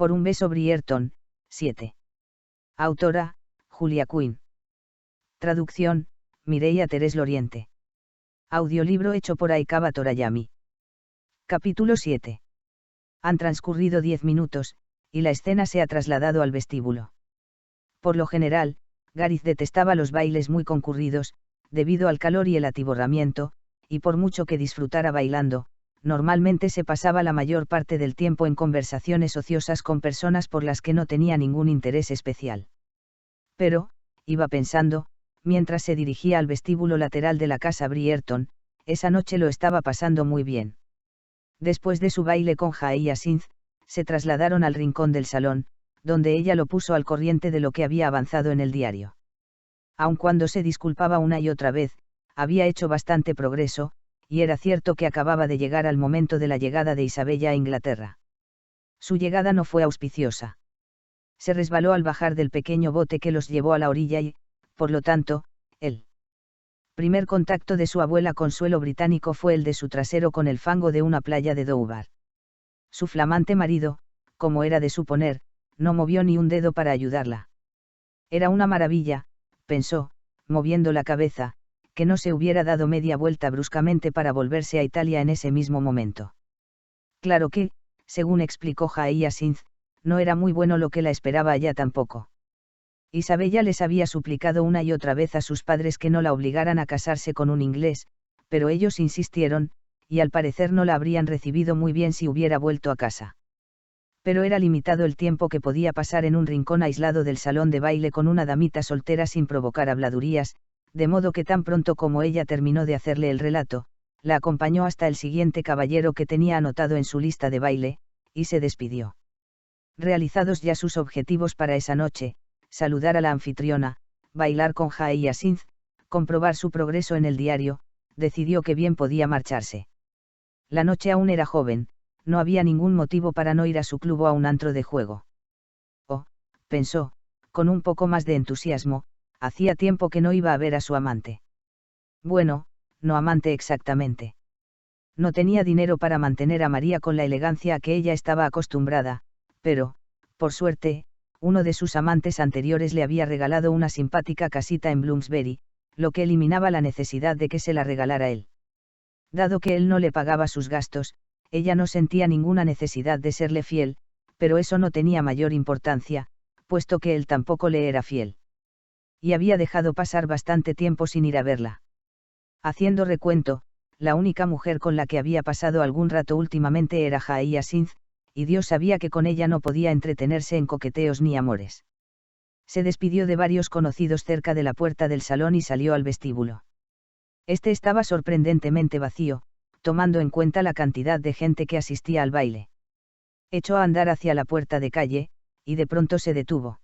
Por un beso Brierton, 7. Autora, Julia Quinn. Traducción, Mireia Terés Loriente. Audiolibro hecho por Aikaba Torayami. Capítulo 7. Han transcurrido 10 minutos, y la escena se ha trasladado al vestíbulo. Por lo general, Gareth detestaba los bailes muy concurridos, debido al calor y el atiborramiento, y por mucho que disfrutara bailando, normalmente se pasaba la mayor parte del tiempo en conversaciones ociosas con personas por las que no tenía ningún interés especial. Pero, iba pensando, mientras se dirigía al vestíbulo lateral de la casa Brierton, esa noche lo estaba pasando muy bien. Después de su baile con Hyacinth, se trasladaron al rincón del salón, donde ella lo puso al corriente de lo que había avanzado en el diario. Aun cuando se disculpaba una y otra vez, había hecho bastante progreso, y era cierto que acababa de llegar al momento de la llegada de Isabella a Inglaterra. Su llegada no fue auspiciosa. Se resbaló al bajar del pequeño bote que los llevó a la orilla y, por lo tanto, el primer contacto de su abuela con suelo británico fue el de su trasero con el fango de una playa de Dover. Su flamante marido, como era de suponer, no movió ni un dedo para ayudarla. Era una maravilla, pensó, moviendo la cabeza, que no se hubiera dado media vuelta bruscamente para volverse a Italia en ese mismo momento. Claro que, según explicó Hyacinth, no era muy bueno lo que la esperaba allá tampoco. Isabella les había suplicado una y otra vez a sus padres que no la obligaran a casarse con un inglés, pero ellos insistieron, y al parecer no la habrían recibido muy bien si hubiera vuelto a casa. Pero era limitado el tiempo que podía pasar en un rincón aislado del salón de baile con una damita soltera sin provocar habladurías, de modo que tan pronto como ella terminó de hacerle el relato, la acompañó hasta el siguiente caballero que tenía anotado en su lista de baile, y se despidió. Realizados ya sus objetivos para esa noche, saludar a la anfitriona, bailar con Hyacinth, comprobar su progreso en el diario, decidió que bien podía marcharse. La noche aún era joven, no había ningún motivo para no ir a su club o a un antro de juego. Oh, pensó, con un poco más de entusiasmo, hacía tiempo que no iba a ver a su amante. Bueno, no amante exactamente. No tenía dinero para mantener a María con la elegancia a que ella estaba acostumbrada, pero, por suerte, uno de sus amantes anteriores le había regalado una simpática casita en Bloomsbury, lo que eliminaba la necesidad de que se la regalara él. Dado que él no le pagaba sus gastos, ella no sentía ninguna necesidad de serle fiel, pero eso no tenía mayor importancia, puesto que él tampoco le era fiel. Y había dejado pasar bastante tiempo sin ir a verla. Haciendo recuento, la única mujer con la que había pasado algún rato últimamente era Hyacinth, y Dios sabía que con ella no podía entretenerse en coqueteos ni amores. Se despidió de varios conocidos cerca de la puerta del salón y salió al vestíbulo. Este estaba sorprendentemente vacío, tomando en cuenta la cantidad de gente que asistía al baile. Echó a andar hacia la puerta de calle, y de pronto se detuvo.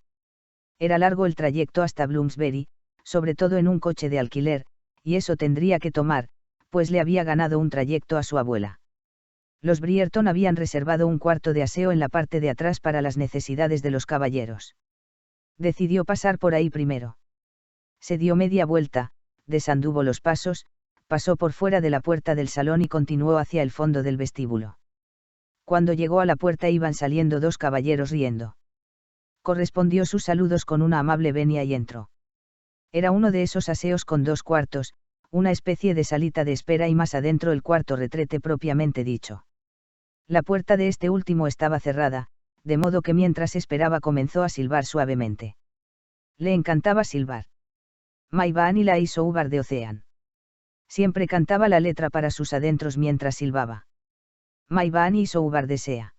Era largo el trayecto hasta Bloomsbury, sobre todo en un coche de alquiler, y eso tendría que tomar, pues le había ganado un trayecto a su abuela. Los Brierton habían reservado un cuarto de aseo en la parte de atrás para las necesidades de los caballeros. Decidió pasar por ahí primero. Se dio media vuelta, desanduvo los pasos, pasó por fuera de la puerta del salón y continuó hacia el fondo del vestíbulo. Cuando llegó a la puerta iban saliendo dos caballeros riendo. Correspondió sus saludos con una amable venia y entró. Era uno de esos aseos con 2 cuartos, una especie de salita de espera y más adentro el cuarto retrete propiamente dicho. La puerta de este último estaba cerrada, de modo que mientras esperaba comenzó a silbar suavemente. Le encantaba silbar. My Vanilla is over the ocean. Siempre cantaba la letra para sus adentros mientras silbaba. My Vanilla is over the sea.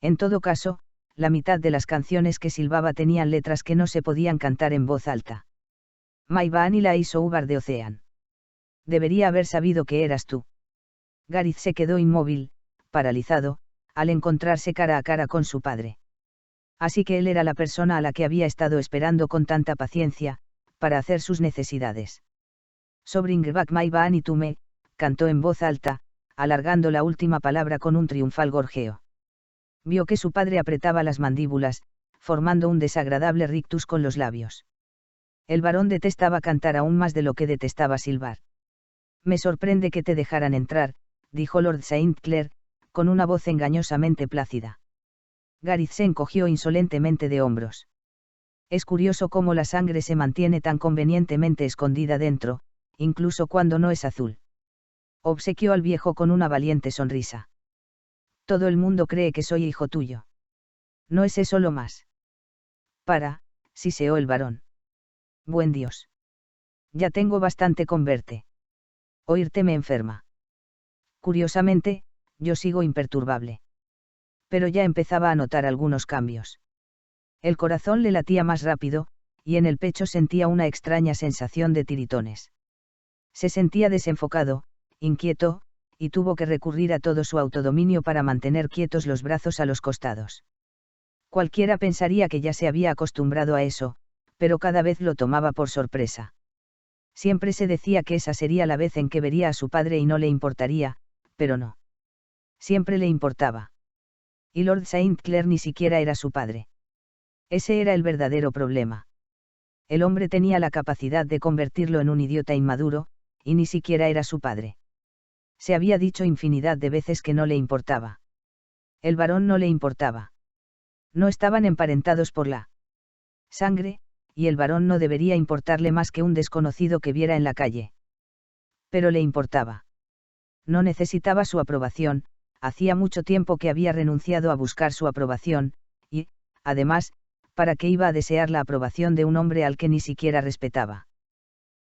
En todo caso, la mitad de las canciones que silbaba tenían letras que no se podían cantar en voz alta. My Vanilla is over the ocean. Debería haber sabido que eras tú. Gareth se quedó inmóvil, paralizado, al encontrarse cara a cara con su padre. Así que él era la persona a la que había estado esperando con tanta paciencia, para hacer sus necesidades. So bring back my Vanny to me, cantó en voz alta, alargando la última palabra con un triunfal gorjeo. Vio que su padre apretaba las mandíbulas, formando un desagradable rictus con los labios. El varón detestaba cantar aún más de lo que detestaba silbar. Me sorprende que te dejaran entrar, dijo Lord St. Clair, con una voz engañosamente plácida. Gareth se encogió insolentemente de hombros. Es curioso cómo la sangre se mantiene tan convenientemente escondida dentro, incluso cuando no es azul. Obsequió al viejo con una valiente sonrisa. Todo el mundo cree que soy hijo tuyo. ¿No es eso lo más? Siseó el varón. Buen Dios. Ya tengo bastante con verte. Oírte me enferma. Curiosamente, yo sigo imperturbable. Pero ya empezaba a notar algunos cambios. El corazón le latía más rápido, y en el pecho sentía una extraña sensación de tiritones. Se sentía desenfocado, inquieto, y tuvo que recurrir a todo su autodominio para mantener quietos los brazos a los costados. Cualquiera pensaría que ya se había acostumbrado a eso, pero cada vez lo tomaba por sorpresa. Siempre se decía que esa sería la vez en que vería a su padre y no le importaría, pero no. Siempre le importaba. Y Lord St. Clair ni siquiera era su padre. Ese era el verdadero problema. El hombre tenía la capacidad de convertirlo en un idiota inmaduro, y ni siquiera era su padre. Se había dicho infinidad de veces que no le importaba. El varón no le importaba. No estaban emparentados por la sangre, y el varón no debería importarle más que un desconocido que viera en la calle. Pero le importaba. No necesitaba su aprobación, hacía mucho tiempo que había renunciado a buscar su aprobación, y, además, ¿para qué iba a desear la aprobación de un hombre al que ni siquiera respetaba?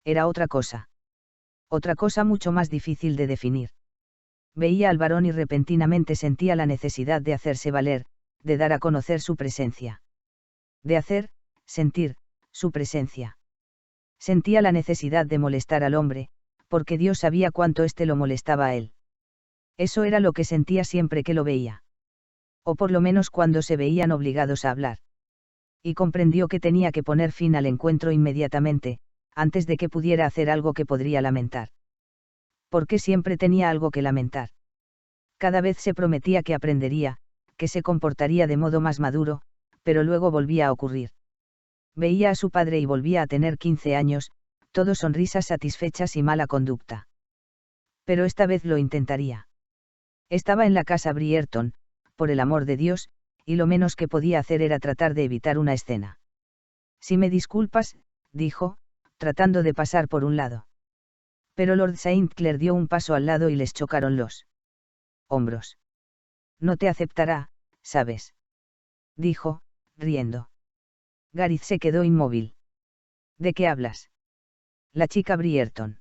Era otra cosa. Otra cosa mucho más difícil de definir. Veía al varón y repentinamente sentía la necesidad de hacerse valer, de dar a conocer su presencia. De sentir, su presencia. Sentía la necesidad de molestar al hombre, porque Dios sabía cuánto éste lo molestaba a él. Eso era lo que sentía siempre que lo veía. O por lo menos cuando se veían obligados a hablar. Y comprendió que tenía que poner fin al encuentro inmediatamente, antes de que pudiera hacer algo que podría lamentar. Porque siempre tenía algo que lamentar. Cada vez se prometía que aprendería, que se comportaría de modo más maduro, pero luego volvía a ocurrir. Veía a su padre y volvía a tener 15 años, todo sonrisas satisfechas y mala conducta. Pero esta vez lo intentaría. Estaba en la casa Brierton, por el amor de Dios, y lo menos que podía hacer era tratar de evitar una escena. Si me disculpas, dijo, tratando de pasar por un lado. Pero Lord St. Clair dio un paso al lado y les chocaron los hombros. No te aceptará, ¿sabes? Dijo, riendo. Gareth se quedó inmóvil. ¿De qué hablas? La chica Brierton.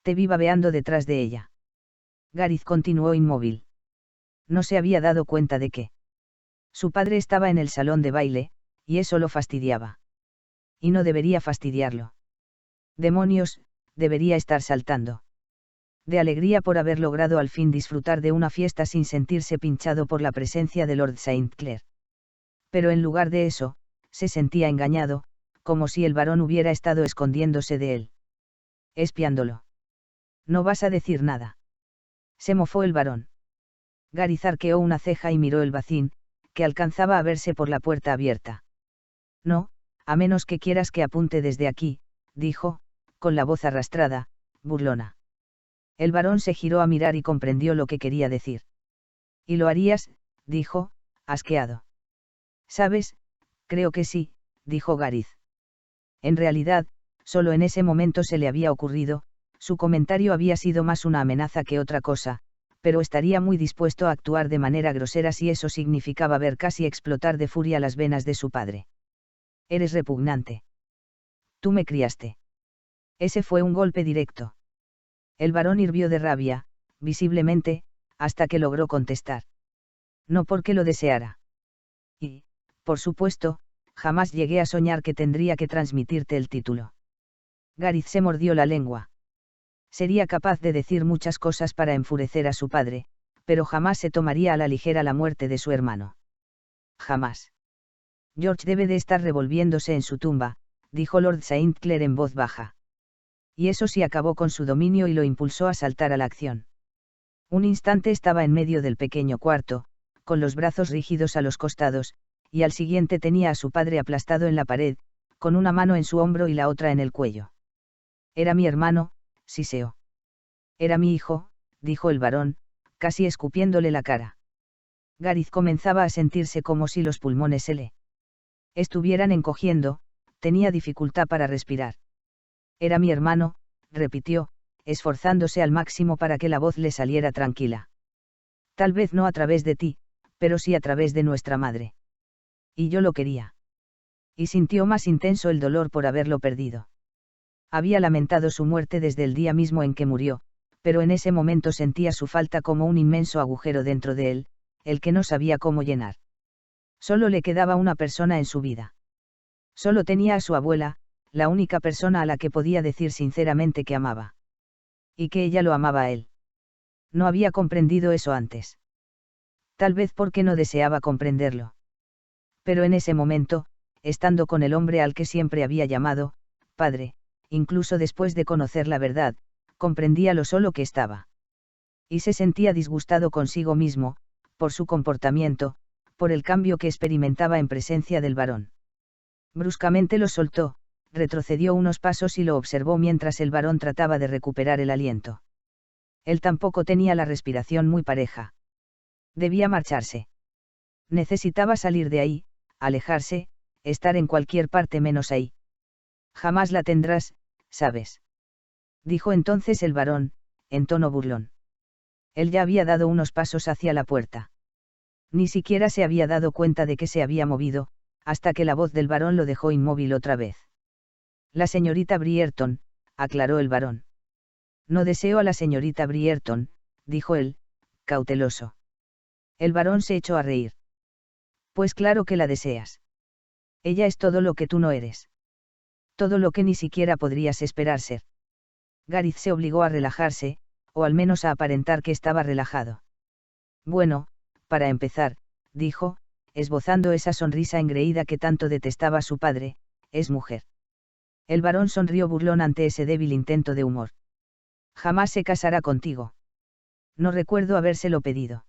Te vi babeando detrás de ella. Gareth continuó inmóvil. No se había dado cuenta de que su padre estaba en el salón de baile, y eso lo fastidiaba. Y no debería fastidiarlo. Demonios, debería estar saltando. De alegría por haber logrado al fin disfrutar de una fiesta sin sentirse pinchado por la presencia de Lord St. Clair. Pero en lugar de eso, se sentía engañado, como si el varón hubiera estado escondiéndose de él. Espiándolo. No vas a decir nada. Se mofó el varón. Gareth arqueó una ceja y miró el bacín, que alcanzaba a verse por la puerta abierta. No, a menos que quieras que apunte desde aquí, dijo, con la voz arrastrada, burlona. El varón se giró a mirar y comprendió lo que quería decir. ¿Y lo harías?, dijo, asqueado. ¿Sabes? Creo que sí, dijo Gareth. En realidad, solo en ese momento se le había ocurrido, su comentario había sido más una amenaza que otra cosa, pero estaría muy dispuesto a actuar de manera grosera si eso significaba ver casi explotar de furia las venas de su padre. Eres repugnante. Tú me criaste. Ese fue un golpe directo. El varón hirvió de rabia, visiblemente, hasta que logró contestar. No porque lo deseara. Y, por supuesto, jamás llegué a soñar que tendría que transmitirte el título. Gareth se mordió la lengua. Sería capaz de decir muchas cosas para enfurecer a su padre, pero jamás se tomaría a la ligera la muerte de su hermano. Jamás. George debe de estar revolviéndose en su tumba, dijo Lord St. Clair en voz baja. Y eso sí acabó con su dominio y lo impulsó a saltar a la acción. Un instante estaba en medio del pequeño cuarto, con los brazos rígidos a los costados, y al siguiente tenía a su padre aplastado en la pared, con una mano en su hombro y la otra en el cuello. Era mi hermano, siseó. Era mi hijo, dijo el varón, casi escupiéndole la cara. Gareth comenzaba a sentirse como si los pulmones se le estuvieran encogiendo, tenía dificultad para respirar. Era mi hermano, repitió, esforzándose al máximo para que la voz le saliera tranquila. Tal vez no a través de ti, pero sí a través de nuestra madre. Y yo lo quería. Y sintió más intenso el dolor por haberlo perdido. Había lamentado su muerte desde el día mismo en que murió, pero en ese momento sentía su falta como un inmenso agujero dentro de él, el que no sabía cómo llenar. Solo le quedaba una persona en su vida. Solo tenía a su abuela, la única persona a la que podía decir sinceramente que amaba. Y que ella lo amaba a él. No había comprendido eso antes. Tal vez porque no deseaba comprenderlo. Pero en ese momento, estando con el hombre al que siempre había llamado padre, incluso después de conocer la verdad, comprendía lo solo que estaba. Y se sentía disgustado consigo mismo, por su comportamiento, por el cambio que experimentaba en presencia del varón. Bruscamente lo soltó, retrocedió unos pasos y lo observó mientras el varón trataba de recuperar el aliento. Él tampoco tenía la respiración muy pareja. Debía marcharse. Necesitaba salir de ahí, alejarse, estar en cualquier parte menos ahí. Jamás la tendrás, ¿sabes? Dijo entonces el varón, en tono burlón. Él ya había dado unos pasos hacia la puerta. Ni siquiera se había dado cuenta de que se había movido, hasta que la voz del varón lo dejó inmóvil otra vez. La señorita Brierton, aclaró el varón. No deseo a la señorita Brierton, dijo él, cauteloso. El varón se echó a reír. Pues claro que la deseas. Ella es todo lo que tú no eres. Todo lo que ni siquiera podrías esperar ser. Gareth se obligó a relajarse, o al menos a aparentar que estaba relajado. Bueno, para empezar, dijo, esbozando esa sonrisa engreída que tanto detestaba su padre, es mujer. El varón sonrió burlón ante ese débil intento de humor. Jamás se casará contigo. No recuerdo habérselo pedido.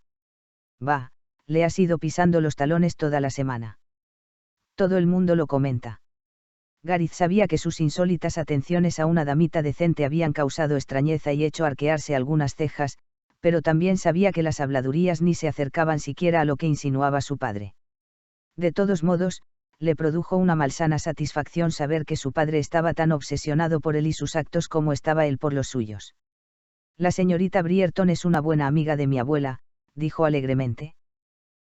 Bah, le has ido pisando los talones toda la semana. Todo el mundo lo comenta. Gareth sabía que sus insólitas atenciones a una damita decente habían causado extrañeza y hecho arquearse algunas cejas, pero también sabía que las habladurías ni se acercaban siquiera a lo que insinuaba su padre. De todos modos, le produjo una malsana satisfacción saber que su padre estaba tan obsesionado por él y sus actos como estaba él por los suyos. La señorita Brierton es una buena amiga de mi abuela, dijo alegremente.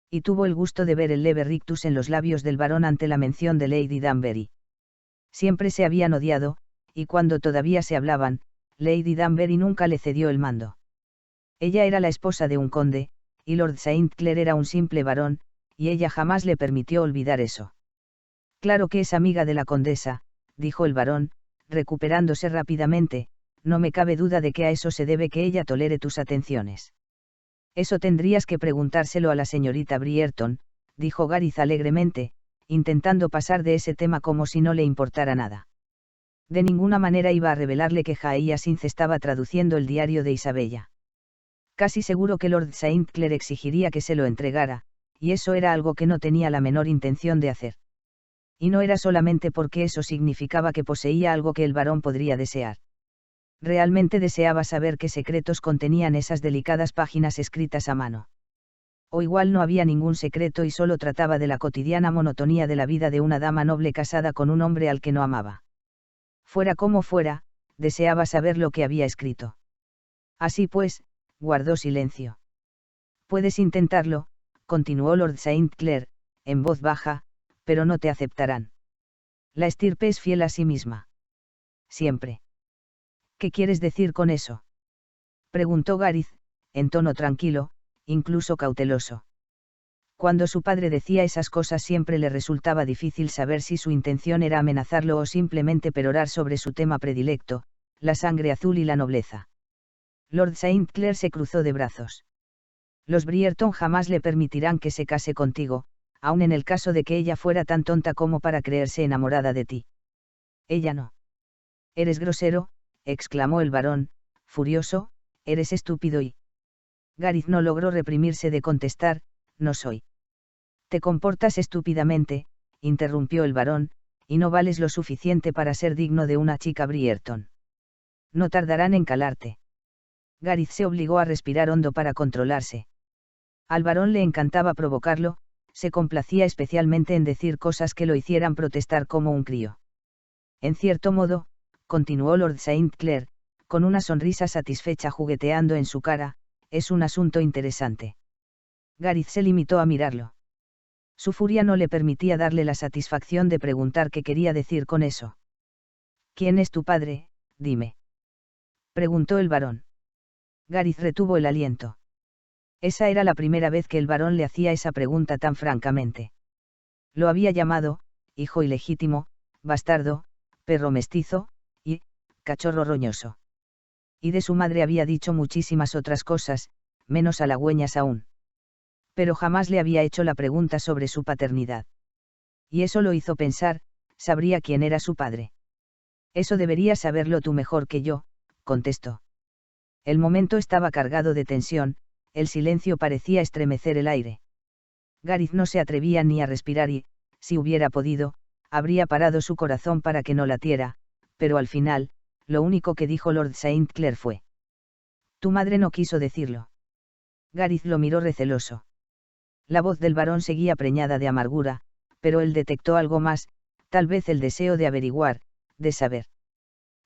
Y tuvo el gusto de ver el leve rictus en los labios del varón ante la mención de Lady Danbury. Siempre se habían odiado, y cuando todavía se hablaban, Lady Danbury nunca le cedió el mando. Ella era la esposa de un conde, y Lord St. Clair era un simple varón, y ella jamás le permitió olvidar eso. Claro que es amiga de la condesa, dijo el varón, recuperándose rápidamente, no me cabe duda de que a eso se debe que ella tolere tus atenciones. Eso tendrías que preguntárselo a la señorita Brierton, dijo Gareth alegremente, intentando pasar de ese tema como si no le importara nada. De ninguna manera iba a revelarle que Hyacinth estaba traduciendo el diario de Isabella. Casi seguro que Lord St. Clair exigiría que se lo entregara, y eso era algo que no tenía la menor intención de hacer. Y no era solamente porque eso significaba que poseía algo que el varón podría desear. Realmente deseaba saber qué secretos contenían esas delicadas páginas escritas a mano. O igual no había ningún secreto y solo trataba de la cotidiana monotonía de la vida de una dama noble casada con un hombre al que no amaba. Fuera como fuera, deseaba saber lo que había escrito. Así pues, guardó silencio. Puedes intentarlo, continuó Lord St. Clair, en voz baja, pero no te aceptarán. La estirpe es fiel a sí misma. Siempre. ¿Qué quieres decir con eso? Preguntó Gareth, en tono tranquilo, incluso cauteloso. Cuando su padre decía esas cosas siempre le resultaba difícil saber si su intención era amenazarlo o simplemente perorar sobre su tema predilecto, la sangre azul y la nobleza. Lord St. Clair se cruzó de brazos. Los Brierton jamás le permitirán que se case contigo, aun en el caso de que ella fuera tan tonta como para creerse enamorada de ti. Ella no. Eres grosero, exclamó el varón, furioso, eres estúpido y... Gareth no logró reprimirse de contestar, no soy. Te comportas estúpidamente, interrumpió el varón, y no vales lo suficiente para ser digno de una chica Brierton. No tardarán en calarte. Gareth se obligó a respirar hondo para controlarse. Al varón le encantaba provocarlo, se complacía especialmente en decir cosas que lo hicieran protestar como un crío. En cierto modo, continuó Lord St. Clair, con una sonrisa satisfecha jugueteando en su cara, es un asunto interesante. Gareth se limitó a mirarlo. Su furia no le permitía darle la satisfacción de preguntar qué quería decir con eso. ¿Quién es tu padre, dime? Preguntó el varón. Gareth retuvo el aliento. Esa era la primera vez que el varón le hacía esa pregunta tan francamente. Lo había llamado, hijo ilegítimo, bastardo, perro mestizo, y, cachorro roñoso. Y de su madre había dicho muchísimas otras cosas, menos halagüeñas aún. Pero jamás le había hecho la pregunta sobre su paternidad. Y eso lo hizo pensar, sabría quién era su padre. Eso deberías saberlo tú mejor que yo, contestó. El momento estaba cargado de tensión, el silencio parecía estremecer el aire. Gareth no se atrevía ni a respirar y, si hubiera podido, habría parado su corazón para que no latiera, pero al final, lo único que dijo Lord St. Clair fue: tu madre no quiso decirlo. Gareth lo miró receloso. La voz del varón seguía preñada de amargura, pero él detectó algo más, tal vez el deseo de averiguar, de saber.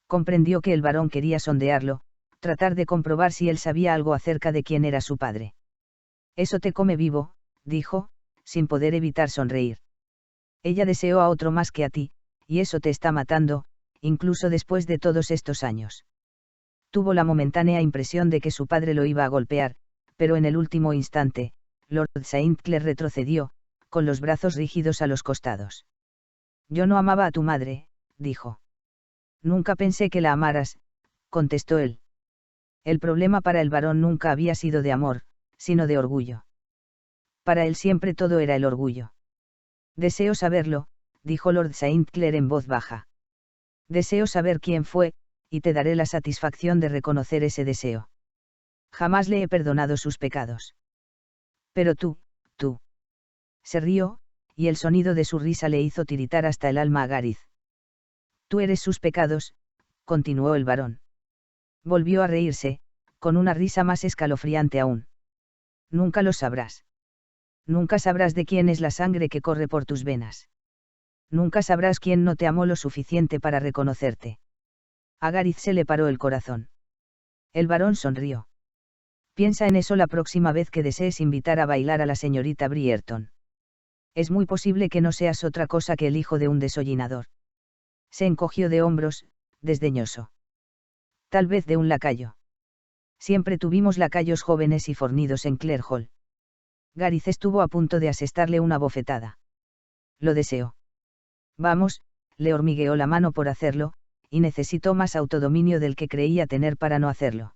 Comprendió que el varón quería sondearlo, tratar de comprobar si él sabía algo acerca de quién era su padre. Eso te come vivo, dijo, sin poder evitar sonreír. Ella deseó a otro más que a ti, y eso te está matando, incluso después de todos estos años. Tuvo la momentánea impresión de que su padre lo iba a golpear, pero en el último instante, Lord St. Clair retrocedió, con los brazos rígidos a los costados. Yo no amaba a tu madre, dijo. Nunca pensé que la amaras, contestó él. El problema para el varón nunca había sido de amor, sino de orgullo. Para él siempre todo era el orgullo. Deseo saberlo, dijo Lord St. Clair en voz baja. Deseo saber quién fue, y te daré la satisfacción de reconocer ese deseo. Jamás le he perdonado sus pecados. Pero tú. Se rió, y el sonido de su risa le hizo tiritar hasta el alma a Gareth. Tú eres sus pecados, continuó el varón. Volvió a reírse, con una risa más escalofriante aún. Nunca lo sabrás. Nunca sabrás de quién es la sangre que corre por tus venas. Nunca sabrás quién no te amó lo suficiente para reconocerte. A Gareth se le paró el corazón. El varón sonrió. Piensa en eso la próxima vez que desees invitar a bailar a la señorita Brierton. Es muy posible que no seas otra cosa que el hijo de un desollinador. Se encogió de hombros, desdeñoso. Tal vez de un lacayo. Siempre tuvimos lacayos jóvenes y fornidos en Clare Hall. Gareth estuvo a punto de asestarle una bofetada. Lo deseó. Vamos, le hormigueó la mano por hacerlo, y necesitó más autodominio del que creía tener para no hacerlo.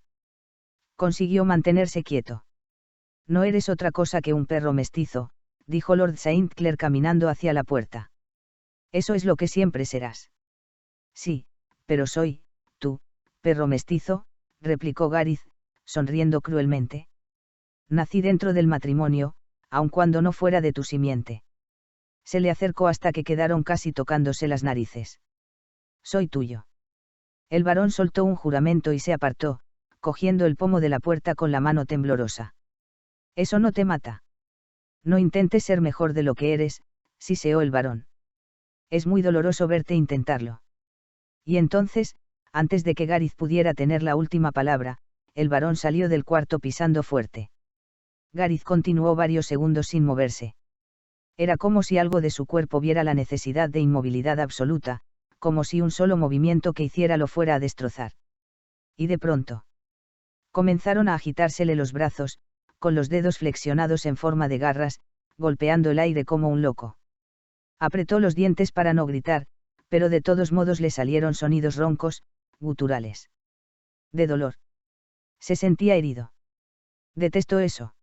Consiguió mantenerse quieto. No eres otra cosa que un perro mestizo, dijo Lord St. Clair caminando hacia la puerta. Eso es lo que siempre serás. Sí, pero soy, tú, perro mestizo, replicó Gareth, sonriendo cruelmente. Nací dentro del matrimonio, aun cuando no fuera de tu simiente. Se le acercó hasta que quedaron casi tocándose las narices. Soy tuyo. El varón soltó un juramento y se apartó, cogiendo el pomo de la puerta con la mano temblorosa. Eso no te mata. No intentes ser mejor de lo que eres, siseó el varón. Es muy doloroso verte intentarlo. Y entonces, antes de que Gareth pudiera tener la última palabra, el varón salió del cuarto pisando fuerte. Gareth continuó varios segundos sin moverse. Era como si algo de su cuerpo viera la necesidad de inmovilidad absoluta, como si un solo movimiento que hiciera lo fuera a destrozar. Y de pronto, comenzaron a agitársele los brazos, con los dedos flexionados en forma de garras, golpeando el aire como un loco. Apretó los dientes para no gritar, pero de todos modos le salieron sonidos roncos, guturales. De dolor. Se sentía herido. Detestó eso.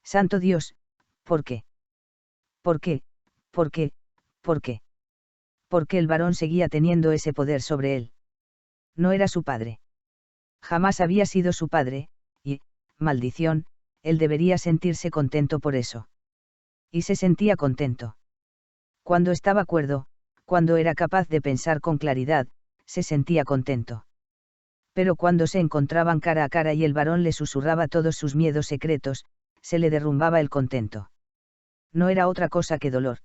Santo Dios, ¿por qué? ¿Por qué? ¿Por qué? ¿Por qué? Porque el varón seguía teniendo ese poder sobre él. No era su padre. Jamás había sido su padre, y, maldición, él debería sentirse contento por eso. Y se sentía contento. Cuando estaba cuerdo, cuando era capaz de pensar con claridad, se sentía contento. Pero cuando se encontraban cara a cara y el varón le susurraba todos sus miedos secretos, se le derrumbaba el contento. No era otra cosa que dolor.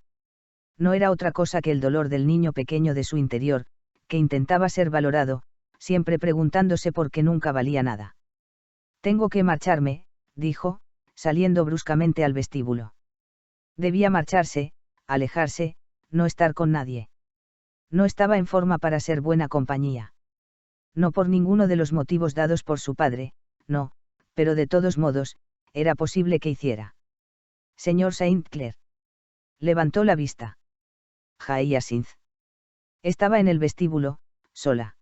No era otra cosa que el dolor del niño pequeño de su interior, que intentaba ser valorado, siempre preguntándose por qué nunca valía nada. Tengo que marcharme, dijo, saliendo bruscamente al vestíbulo. Debía marcharse, alejarse, no estar con nadie. No estaba en forma para ser buena compañía. No por ninguno de los motivos dados por su padre, no, pero de todos modos, era posible que hiciera. Señor Saint Clair. Levantó la vista. Hyacinth. Estaba en el vestíbulo, sola.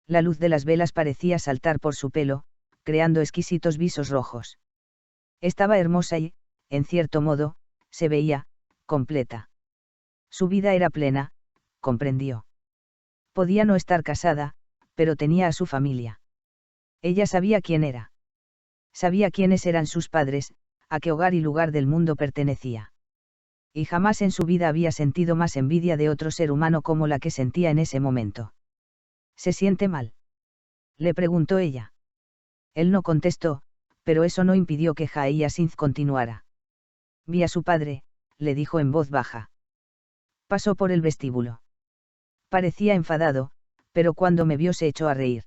La luz de las velas parecía saltar por su pelo, creando exquisitos visos rojos. Estaba hermosa y, en cierto modo, se veía, completa. Su vida era plena, comprendió. Podía no estar casada, pero tenía a su familia. Ella sabía quién era. Sabía quiénes eran sus padres, a qué hogar y lugar del mundo pertenecía. Y jamás en su vida había sentido más envidia de otro ser humano como la que sentía en ese momento. ¿Se siente mal?, le preguntó ella. Él no contestó, pero eso no impidió que Hyacinth continuara. Vi a su padre, le dijo en voz baja. Pasó por el vestíbulo. Parecía enfadado, pero cuando me vio se echó a reír.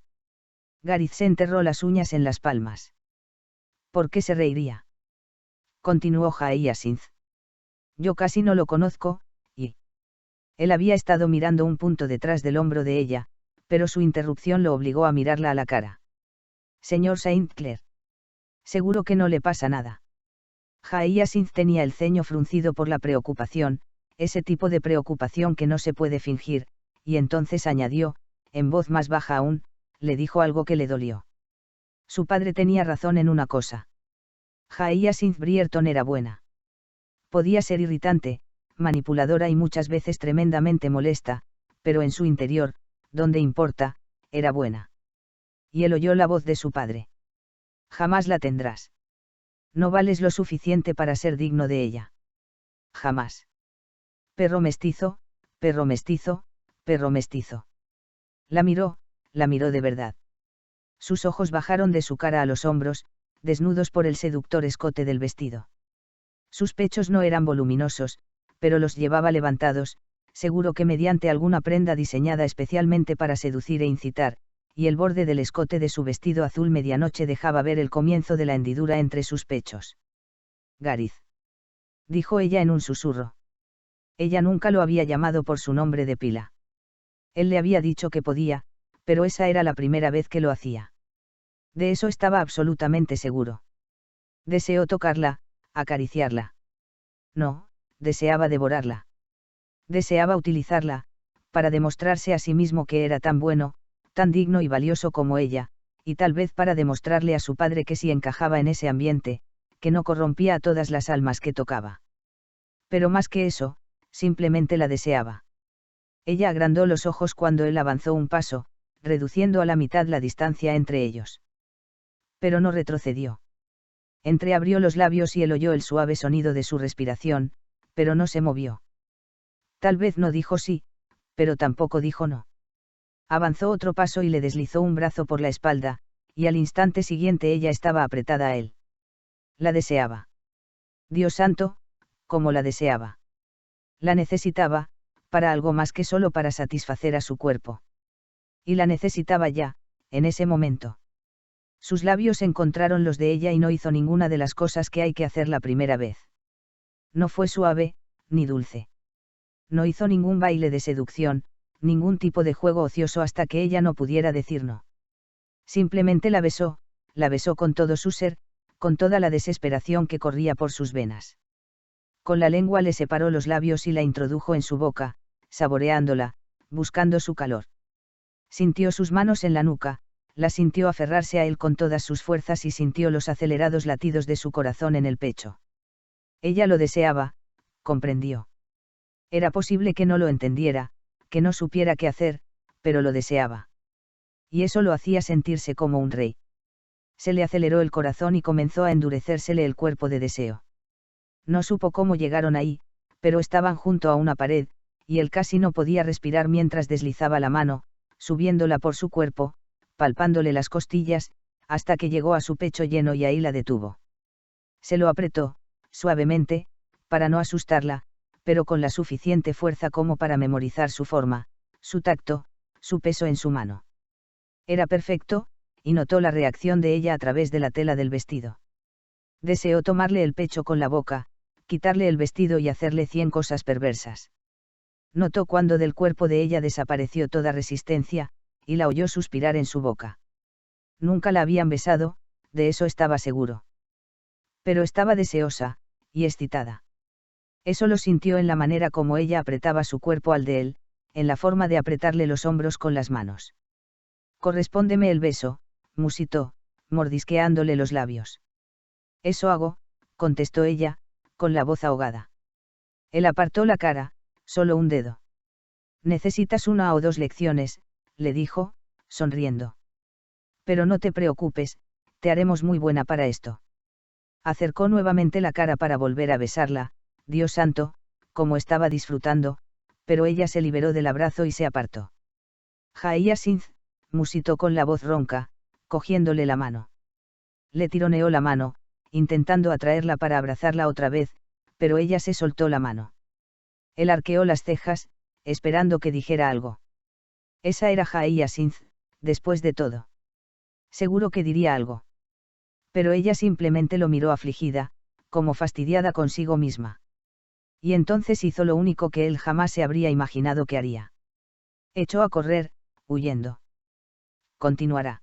Gareth se enterró las uñas en las palmas. ¿Por qué se reiría?, continuó Hyacinth. Yo casi no lo conozco, y... Él había estado mirando un punto detrás del hombro de ella, pero su interrupción lo obligó a mirarla a la cara. Señor Saint Clair. Seguro que no le pasa nada. Hyacinth tenía el ceño fruncido por la preocupación, ese tipo de preocupación que no se puede fingir, y entonces añadió, en voz más baja aún, le dijo algo que le dolió. Su padre tenía razón en una cosa. Hyacinth Brierton era buena. Podía ser irritante, manipuladora y muchas veces tremendamente molesta, pero en su interior, donde importa, era buena. Y él oyó la voz de su padre. Jamás la tendrás. No vales lo suficiente para ser digno de ella. Jamás. Perro mestizo, perro mestizo, perro mestizo. La miró de verdad. Sus ojos bajaron de su cara a los hombros, desnudos por el seductor escote del vestido. Sus pechos no eran voluminosos, pero los llevaba levantados, seguro que mediante alguna prenda diseñada especialmente para seducir e incitar, y el borde del escote de su vestido azul medianoche dejaba ver el comienzo de la hendidura entre sus pechos. Gareth. Dijo ella en un susurro. Ella nunca lo había llamado por su nombre de pila. Él le había dicho que podía, pero esa era la primera vez que lo hacía. De eso estaba absolutamente seguro. Deseó tocarla, acariciarla. No, deseaba devorarla. Deseaba utilizarla, para demostrarse a sí mismo que era tan bueno, tan digno y valioso como ella, y tal vez para demostrarle a su padre que sí encajaba en ese ambiente, que no corrompía a todas las almas que tocaba. Pero más que eso, simplemente la deseaba. Ella agrandó los ojos cuando él avanzó un paso, reduciendo a la mitad la distancia entre ellos. Pero no retrocedió. Entreabrió los labios y él oyó el suave sonido de su respiración, pero no se movió. Tal vez no dijo sí, pero tampoco dijo no. Avanzó otro paso y le deslizó un brazo por la espalda, y al instante siguiente ella estaba apretada a él. La deseaba. Dios santo, cómo la deseaba. La necesitaba, para algo más que solo para satisfacer a su cuerpo. Y la necesitaba ya, en ese momento. Sus labios encontraron los de ella y no hizo ninguna de las cosas que hay que hacer la primera vez. No fue suave, ni dulce. No hizo ningún baile de seducción, ningún tipo de juego ocioso hasta que ella no pudiera decir no. Simplemente la besó con todo su ser, con toda la desesperación que corría por sus venas. Con la lengua le separó los labios y la introdujo en su boca, saboreándola, buscando su calor. Sintió sus manos en la nuca, la sintió aferrarse a él con todas sus fuerzas y sintió los acelerados latidos de su corazón en el pecho. Ella lo deseaba, comprendió. Era posible que no lo entendiera, que no supiera qué hacer, pero lo deseaba. Y eso lo hacía sentirse como un rey. Se le aceleró el corazón y comenzó a endurecérsele el cuerpo de deseo. No supo cómo llegaron ahí, pero estaban junto a una pared, y él casi no podía respirar mientras deslizaba la mano, subiéndola por su cuerpo, palpándole las costillas, hasta que llegó a su pecho lleno y ahí la detuvo. Se lo apretó, suavemente, para no asustarla, pero con la suficiente fuerza como para memorizar su forma, su tacto, su peso en su mano. Era perfecto, y notó la reacción de ella a través de la tela del vestido. Deseó tomarle el pecho con la boca, quitarle el vestido y hacerle 100 cosas perversas. Notó cuando del cuerpo de ella desapareció toda resistencia, y la oyó suspirar en su boca. Nunca la habían besado, de eso estaba seguro. Pero estaba deseosa, y excitada. Eso lo sintió en la manera como ella apretaba su cuerpo al de él, en la forma de apretarle los hombros con las manos. Correspóndeme el beso, musitó, mordisqueándole los labios. Eso hago, contestó ella, con la voz ahogada. Él apartó la cara, solo un dedo. Necesitas 1 o 2 lecciones, le dijo, sonriendo. Pero no te preocupes, te haremos muy buena para esto. Acercó nuevamente la cara para volver a besarla, Dios santo, como estaba disfrutando, pero ella se liberó del abrazo y se apartó. Hyacinth, musitó con la voz ronca, cogiéndole la mano. Le tironeó la mano, intentando atraerla para abrazarla otra vez, pero ella se soltó la mano. Él arqueó las cejas, esperando que dijera algo. Esa era Hyacinth, después de todo. Seguro que diría algo. Pero ella simplemente lo miró afligida, como fastidiada consigo misma. Y entonces hizo lo único que él jamás se habría imaginado que haría. Echó a correr, huyendo. Continuará.